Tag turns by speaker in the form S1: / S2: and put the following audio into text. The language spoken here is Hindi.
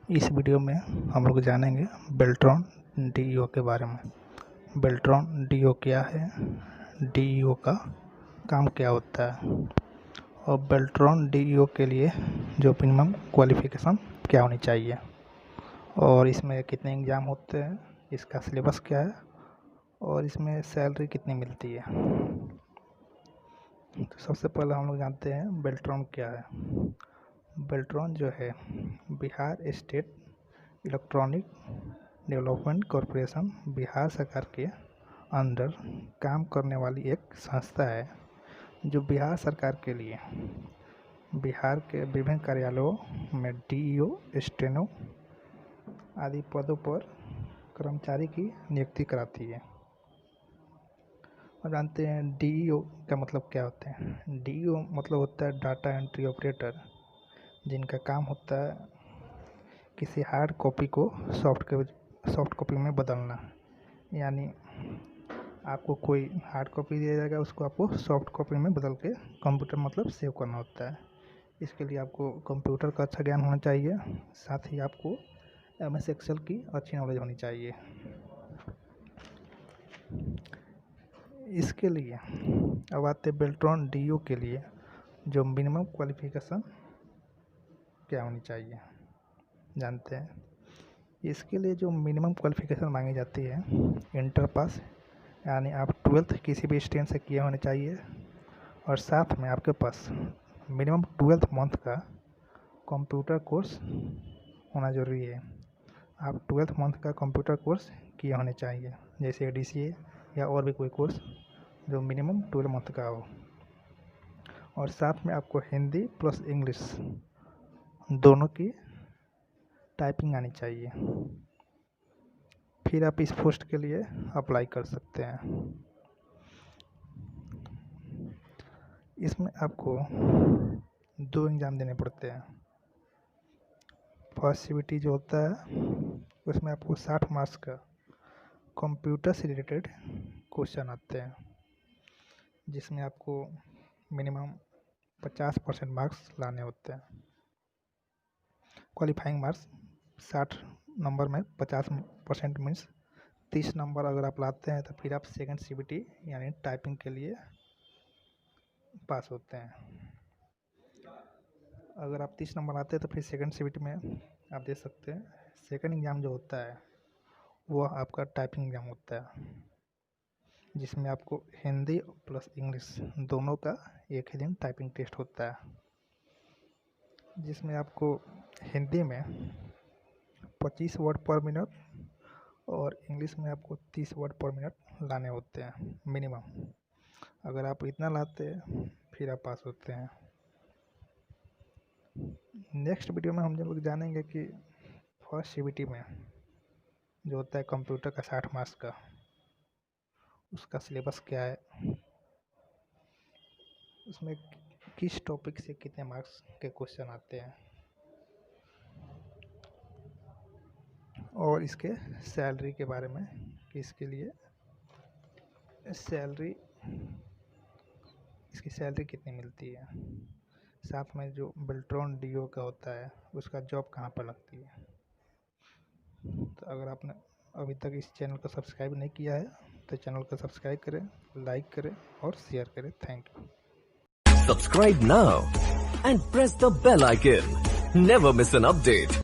S1: इस वीडियो में हम लोग जानेंगे बेल्ट्रॉन डीईओ के बारे में। बेल्ट्रॉन डीईओ क्या है, डीईओ का काम क्या होता है और बेल्ट्रॉन डीईओ के लिए जो मिनिमम क्वालिफ़िकेशन क्या होनी चाहिए और इसमें कितने एग्ज़ाम होते हैं, इसका सिलेबस क्या है और इसमें सैलरी कितनी मिलती है। तो सबसे पहले हम लोग जानते हैं बेल्ट्रॉन क्या है। बेल्ट्रॉन जो है Bihar state electronic development corporation Bihar सरकार के अंडर काम करने वाली एक संस्था है जो बिहार सरकार के लिए बिहार के विभिन्न कार्यालयों में डीईओ, स्टेनो आदि पदों पर कर्मचारी की नियुक्ति कराती है। और जानते हैं डीईओ का मतलब क्या होता है। डीईओ मतलब होता है डाटा एंट्री ऑपरेटर, जिनका काम होता है किसी हार्ड कॉपी को सॉफ्ट कॉपी में बदलना। यानी आपको कोई हार्ड कॉपी दिया जाएगा, उसको आपको सॉफ्ट कॉपी में बदल के कंप्यूटर मतलब सेव करना होता है। इसके लिए आपको कंप्यूटर का अच्छा ज्ञान होना चाहिए, साथ ही आपको एमएस एक्सेल की अच्छी नॉलेज होनी चाहिए। इसके लिए अब आते हैं बेल्ट्रॉन डीईओ के लिए जो मिनिमम क्वालिफ़िकेशन क्या होनी चाहिए। जानते हैं इसके लिए जो मिनिमम क्वालिफ़िकेशन मांगी जाती है, इंटर पास यानी आप 12th किसी भी स्ट्रीम से किए होने चाहिए और साथ में आपके पास मिनिमम 12th मंथ का कंप्यूटर कोर्स होना ज़रूरी है। आप 12th मंथ का कंप्यूटर कोर्स किए होने चाहिए, जैसे डीसीए या और भी कोई कोर्स जो मिनिमम 12 मंथ का हो। और साथ में आपको हिंदी प्लस इंग्लिश दोनों की टाइपिंग आनी चाहिए, फिर आप इस पोस्ट के लिए अप्लाई कर सकते हैं। इसमें आपको 2 एग्ज़ाम देने पड़ते हैं। फर्स्ट सीवीटी जो होता है उसमें आपको 60 मार्क्स का कंप्यूटर से रिलेटेड क्वेश्चन आते हैं, जिसमें आपको मिनिमम 50% मार्क्स लाने होते हैं। क्वालिफाइंग मार्क्स 60 नंबर में 50% मीन्स 30 नंबर अगर आप लाते हैं तो फिर आप सेकंड सीवीटी यानी टाइपिंग के लिए पास होते हैं। अगर आप 30 नंबर आते हैं तो फिर सेकंड सीवीटी में आप दे सकते हैं। सेकंड एग्ज़ाम जो होता है वो आपका टाइपिंग एग्ज़ाम होता है, जिसमें आपको हिंदी प्लस इंग्लिश दोनों का एक ही दिन टाइपिंग टेस्ट होता है, जिसमें आपको हिंदी में 25 वर्ड पर मिनट और इंग्लिश में आपको 30 वर्ड पर मिनट लाने होते हैं मिनिमम। अगर आप इतना लाते हैं फिर आप पास होते हैं। नेक्स्ट वीडियो में हम लोग जानेंगे कि फर्स्ट सीवीटी में जो होता है कंप्यूटर का 60 मार्क्स का, उसका सिलेबस क्या है, उसमें किस टॉपिक से कितने मार्क्स के क्वेश्चन आते हैं और इसके सैलरी के बारे में कि इसके लिए इसकी सैलरी कितनी मिलती है। साथ में जो बेल्ट्रॉन डीईओ का होता है उसका जॉब कहाँ पर लगती है। तो अगर आपने अभी तक इस चैनल को सब्सक्राइब नहीं किया है तो चैनल को सब्सक्राइब करें, लाइक करें और शेयर करें। Thank you.
S2: Subscribe now and press the bell icon. Never miss an update.